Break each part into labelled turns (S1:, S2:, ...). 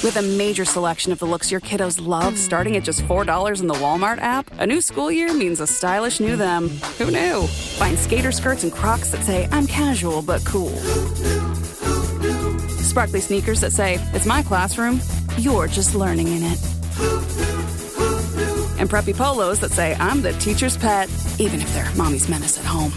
S1: With a major selection of the looks your kiddos love starting at just $4 in the Walmart app, a new school year means a stylish new them. Who knew? Find skater skirts and Crocs that say, I'm casual but cool. Sparkly sneakers that say, it's my classroom, you're just learning in it. And preppy polos that say, I'm the teacher's pet, even if they're mommy's menace at home.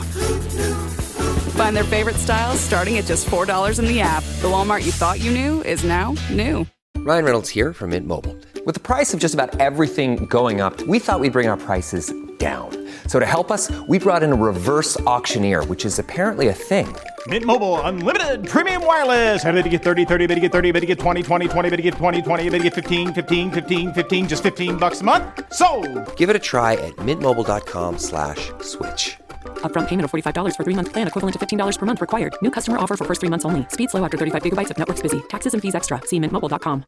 S1: Find their favorite styles starting at just $4 in the app. The Walmart you thought you knew is now new.
S2: Ryan Reynolds here from Mint Mobile. With the price of just about everything going up, we thought we'd bring our prices down. So to help us, we brought in a reverse auctioneer, which is apparently a thing.
S3: Mint Mobile Unlimited Premium Wireless. How to get 30, 30, bit to get 30, bit to get 20, 20, 20, bit to get 20, 20, bit to get 15, 15, 15, 15, just $15 a month? Sold!
S2: Give it a try at mintmobile.com/switch.
S4: Upfront payment of $45 for 3-month plan, equivalent to $15 per month required. New customer offer for first 3 months only. Speed slow after 35 gigabytes if network's busy. Taxes and fees extra. See mintmobile.com.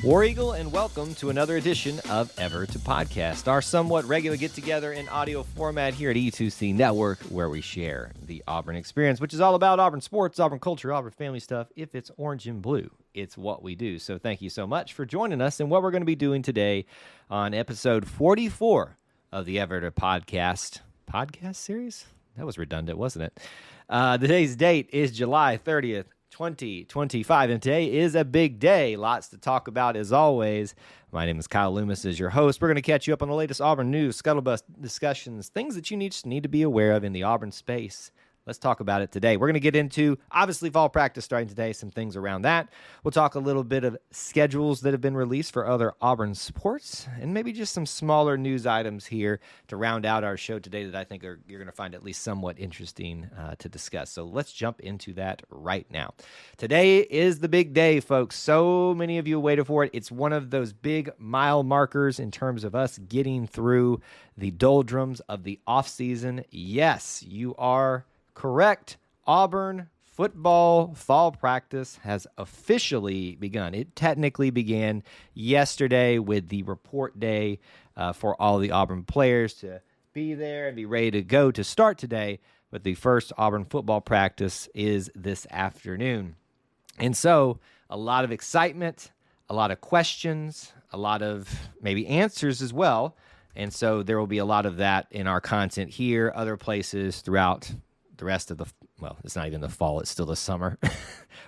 S5: War Eagle, and welcome to another edition of Ever to Podcast, our somewhat regular get-together in audio format here at E2C Network, where we share the Auburn experience, which is all about Auburn sports, Auburn culture, Auburn family stuff. If it's orange and blue, it's what we do. So thank you so much for joining us and what we're going to be doing today on episode 44 of the Ever to Podcast series. That was redundant, wasn't it? Today's date is July 30th. 2025, and today is a big day. Lots to talk about as always. My name is Kyle Loomis, as your host. We're going to catch you up on the latest Auburn news, scuttlebutt discussions, things that you need to be aware of in the Auburn space. Let's talk about it today. We're going to get into, obviously, fall practice starting today, some things around that. We'll talk a little bit of schedules that have been released for other Auburn sports, and maybe just some smaller news items here to round out our show today that I think you're going to find at least somewhat interesting to discuss. So let's jump into that right now. Today is the big day, folks. So many of you waited for it. It's one of those big mile markers in terms of us getting through the doldrums of the offseason. Yes, you are correct. Auburn football fall practice has officially begun. It technically began yesterday with the report day for all the Auburn players to be there and be ready to go to start today. But the first Auburn football practice is this afternoon. And so a lot of excitement, a lot of questions, a lot of maybe answers as well. And so there will be a lot of that in our content here, other places throughout the rest of the, well, it's not even the fall, it's still the summer.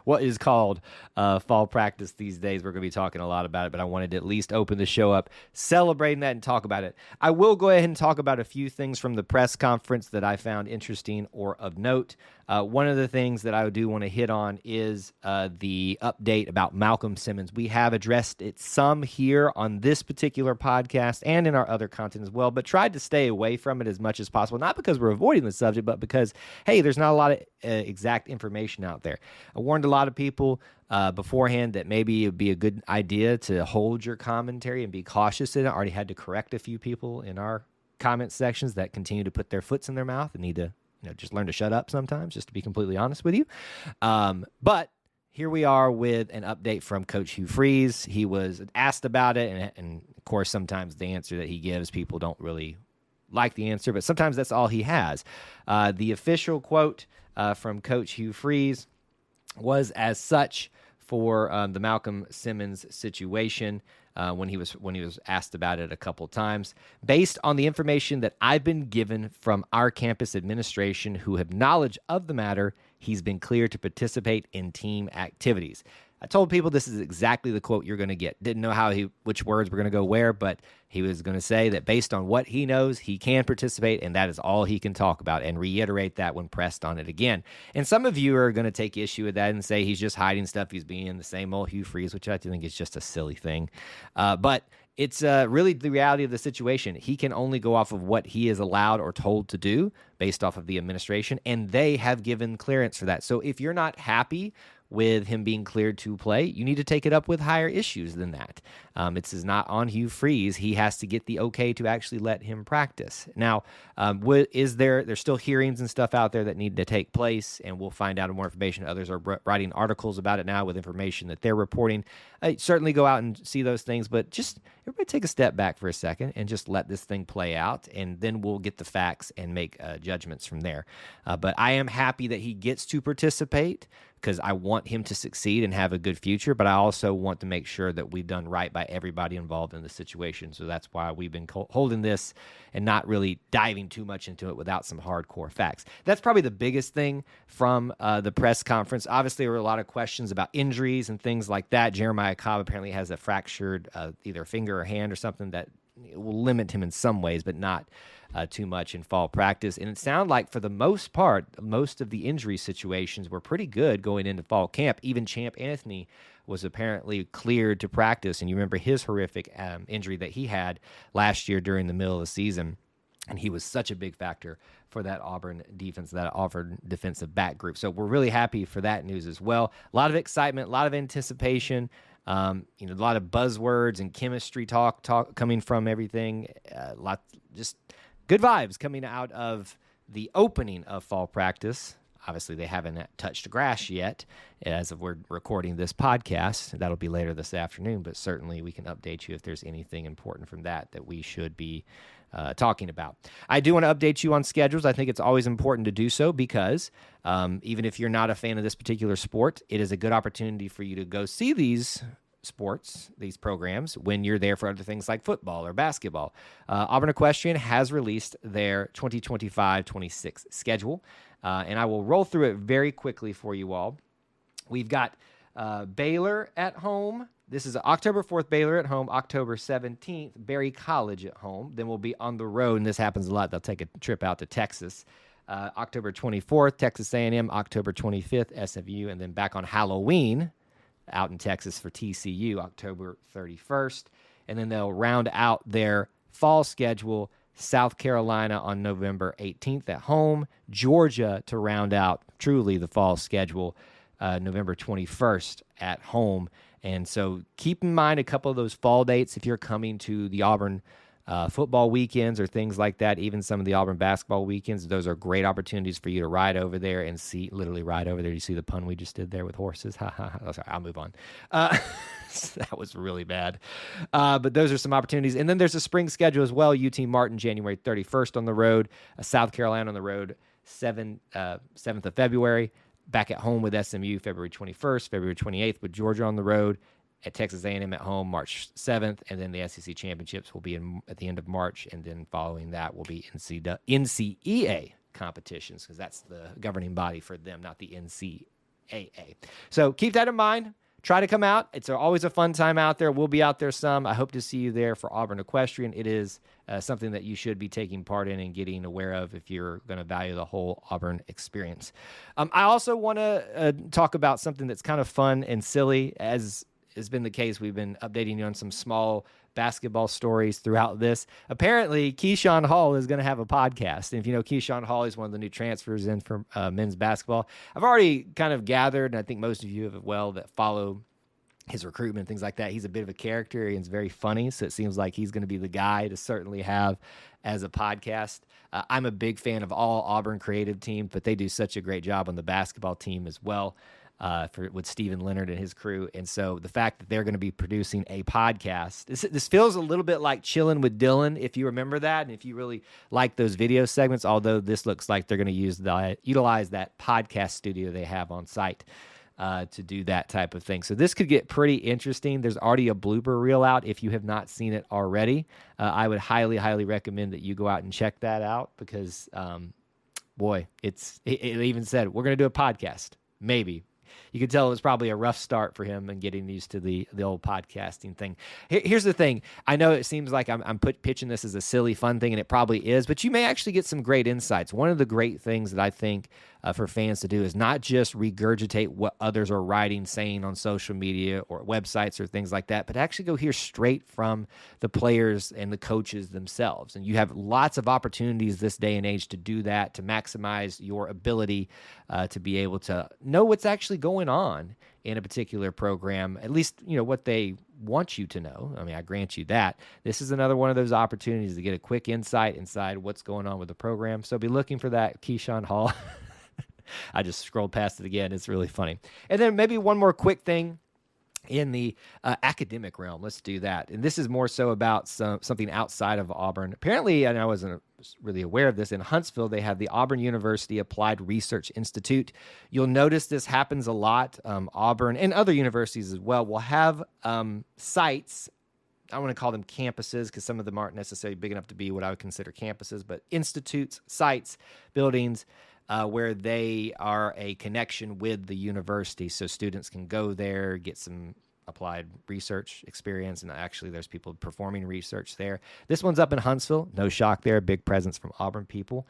S5: What is called fall practice these days. We're going to be talking a lot about it, but I wanted to at least open the show up celebrating that and talk about it. I will go ahead and talk about a few things from the press conference that I found interesting or of note. One of the things that I do want to hit on is the update about Malcolm Simmons. We have addressed it some here on this particular podcast and in our other content as well, but tried to stay away from it as much as possible, not because we're avoiding the subject, but because, hey, there's not a lot of exact information out there. I warned a lot of people beforehand that maybe it would be a good idea to hold your commentary and be cautious in it. I already had to correct a few people in our comment sections that continue to put their foots in their mouth and need to just learn to shut up sometimes, just to be completely honest with you. But here we are with an update from Coach Hugh Freeze. He was asked about it, and of course, sometimes the answer that he gives, people don't really like the answer, but sometimes that's all he has. The official quote from Coach Hugh Freeze was as such for the Malcolm Simmons situation. When he was asked about it a couple times. Based on the information that I've been given from our campus administration who have knowledge of the matter, he's been cleared to participate in team activities. I told people this is exactly the quote you're going to get. Didn't know which words were going to go where, but he was going to say that based on what he knows, he can participate, and that is all he can talk about, and reiterate that when pressed on it again. And some of you are going to take issue with that and say he's just hiding stuff. He's being the same old Hugh Freeze, which I think is just a silly thing. But it's really the reality of the situation. He can only go off of what he is allowed or told to do based off of the administration, and they have given clearance for that. So if you're not happy with him being cleared to play, you need to take it up with higher issues than that. This is not on Hugh Freeze. He has to get the okay to actually let him practice. Now, there's still hearings and stuff out there that need to take place, and we'll find out more information. Others are writing articles about it now with information that they're reporting. Certainly go out and see those things, but just everybody take a step back for a second and just let this thing play out, and then we'll get the facts and make judgments from there. But I am happy that he gets to participate because I want him to succeed and have a good future, but I also want to make sure that we've done right by everybody involved in the situation. So that's why we've been holding this and not really diving too much into it without some hardcore facts. That's probably the biggest thing from the press conference. Obviously, there were a lot of questions about injuries and things like that. Jeremiah Cobb apparently has a fractured either finger or hand or something that will limit him in some ways, but not too much in fall practice. And it sounded like, for the most part, most of the injury situations were pretty good going into fall camp. Even Champ Anthony was apparently cleared to practice. And you remember his horrific injury that he had last year during the middle of the season. And he was such a big factor for that Auburn defense, that Auburn defensive back group. So we're really happy for that news as well. A lot of excitement, a lot of anticipation. A lot of buzzwords and chemistry talk coming from everything. Just good vibes coming out of the opening of fall practice. Obviously, they haven't touched grass yet as of we're recording this podcast. That'll be later this afternoon, but certainly we can update you if there's anything important from that we should be talking about. I do want to update you on schedules. I think it's always important to do so because even if you're not a fan of this particular sport, it is a good opportunity for you to go see these sports, these programs, when you're there for other things like football or basketball. Auburn Equestrian has released their 2025-26 schedule, and I will roll through it very quickly for you all. We've got Baylor at home. This is October 4th, Baylor at home. October 17th, Berry College at home. Then we'll be on the road, and this happens a lot. They'll take a trip out to Texas. October 24th, Texas A&M. October 25th, SMU. And then back on Halloween, out in Texas for TCU, October 31st. And then they'll round out their fall schedule, South Carolina on November 18th at home, Georgia to round out truly the fall schedule, November 21st at home. And so keep in mind a couple of those fall dates if you're coming to the Auburn football weekends or things like that, even some of the Auburn basketball weekends. Those are great opportunities for you to ride over there and literally ride over there. You see the pun we just did there with horses? Oh, sorry, I'll move on. That was really bad. But those are some opportunities. And then there's a spring schedule as well. UT Martin, January 31st on the road. South Carolina on the road, 7th of February. Back at home with SMU, February 21st, February 28th with Georgia on the road. At Texas A&M at home, March 7th, and then the SEC Championships will be at the end of March, and then following that will be NCEA competitions, because that's the governing body for them, not the NCAA. So keep that in mind. Try to come out. It's always a fun time out there. We'll be out there some. I hope to see you there for Auburn Equestrian. It is something that you should be taking part in and getting aware of if you're going to value the whole Auburn experience. I also want to talk about something that's kind of fun and silly. As has been the case, we've been updating you on some small basketball stories throughout this. Apparently, Keyshawn Hall is going to have a podcast. And if you know Keyshawn Hall, he's one of the new transfers in from men's basketball. I've already kind of gathered, and I think most of you have as well, that follow his recruitment, things like that. He's a bit of a character, and he's very funny, so it seems like he's going to be the guy to certainly have as a podcast. I'm a big fan of all Auburn creative teams, but they do such a great job on the basketball team as well. With Stephen Leonard and his crew. And so the fact that they're going to be producing a podcast, this feels a little bit like Chilling with Dylan, if you remember that, and if you really like those video segments, although this looks like they're going to utilize that podcast studio they have on site to do that type of thing. So this could get pretty interesting. There's already a blooper reel out if you have not seen it already. I would highly, highly recommend that you go out and check that out because, it even said, we're going to do a podcast, maybe. You could tell it was probably a rough start for him and getting used to the old podcasting thing. Here's the thing. I know it seems like I'm pitching this as a silly, fun thing, and it probably is, but you may actually get some great insights. One of the great things that I think for fans to do is not just regurgitate what others are writing, saying on social media or websites or things like that, but actually go hear straight from the players and the coaches themselves. And you have lots of opportunities this day and age to do that, to maximize your ability to be able to know what's actually going on in a particular program, at least, what they want you to know. I mean, I grant you that. This is another one of those opportunities to get a quick insight inside what's going on with the program. So be looking for that, Keyshawn Hall. I just scrolled past it again. It's really funny. And then maybe one more quick thing in the academic realm. Let's do that. And this is more so about something outside of Auburn. Apparently, and I wasn't really aware of this, in Huntsville, they have the Auburn University Applied Research Institute. You'll notice this happens a lot. Auburn and other universities as well will have sites. I want to call them campuses because some of them aren't necessarily big enough to be what I would consider campuses, but institutes, sites, buildings, where they are a connection with the university. So students can go there, get some applied research experience, and actually there's people performing research there. This one's up in Huntsville. No shock there. Big presence from Auburn people.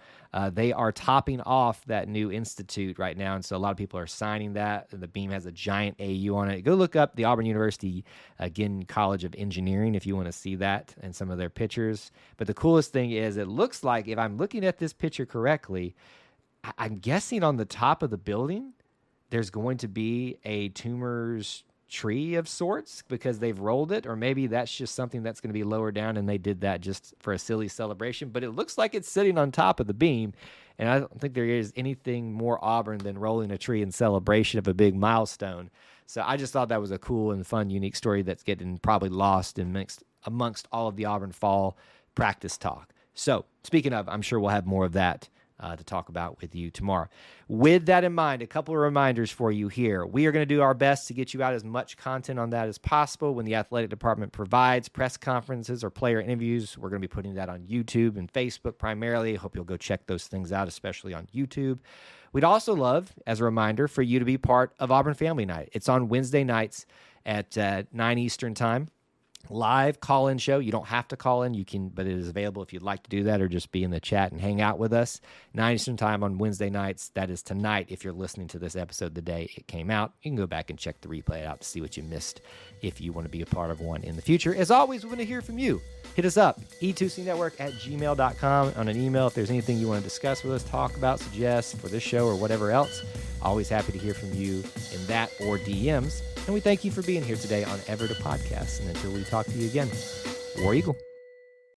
S5: They are topping off that new institute right now, and so a lot of people are signing that. The beam has a giant AU on it. Go look up the Auburn University, again, College of Engineering, if you want to see that and some of their pictures. But the coolest thing is it looks like, if I'm looking at this picture correctly, I'm guessing on the top of the building, there's going to be a tumors tree of sorts because they've rolled it, or maybe that's just something that's going to be lower down and they did that just for a silly celebration. But it looks like it's sitting on top of the beam, and I don't think there is anything more Auburn than rolling a tree in celebration of a big milestone. So I just thought that was a cool and fun, unique story that's getting probably lost amongst all of the Auburn fall practice talk. So speaking of, I'm sure we'll have more of that to talk about with you tomorrow. With that in mind, a couple of reminders for you here. We are going to do our best to get you out as much content on that as possible. When the athletic department provides press conferences or player interviews, we're going to be putting that on YouTube and Facebook primarily. I hope you'll go check those things out, especially on YouTube. We'd also love, as a reminder, for you to be part of Auburn Family Night. It's on Wednesday nights at 9 Eastern time. Live call-in show. You don't have to call in. You can, but it is available if you'd like to do that or just be in the chat and hang out with us. 9 Eastern time on Wednesday nights. That is tonight. If you're listening to this episode the day it came out, you can go back and check the replay out to see what you missed if you want to be a part of one in the future. As always, we want to hear from you. Hit us up, e2cnetwork@gmail.com on an email if there's anything you want to discuss with us, talk about, suggest for this show or whatever else. Always happy to hear from you in that or DMs. And we thank you for being here today on Ever to Podcast. And until we talk to you again, War Eagle.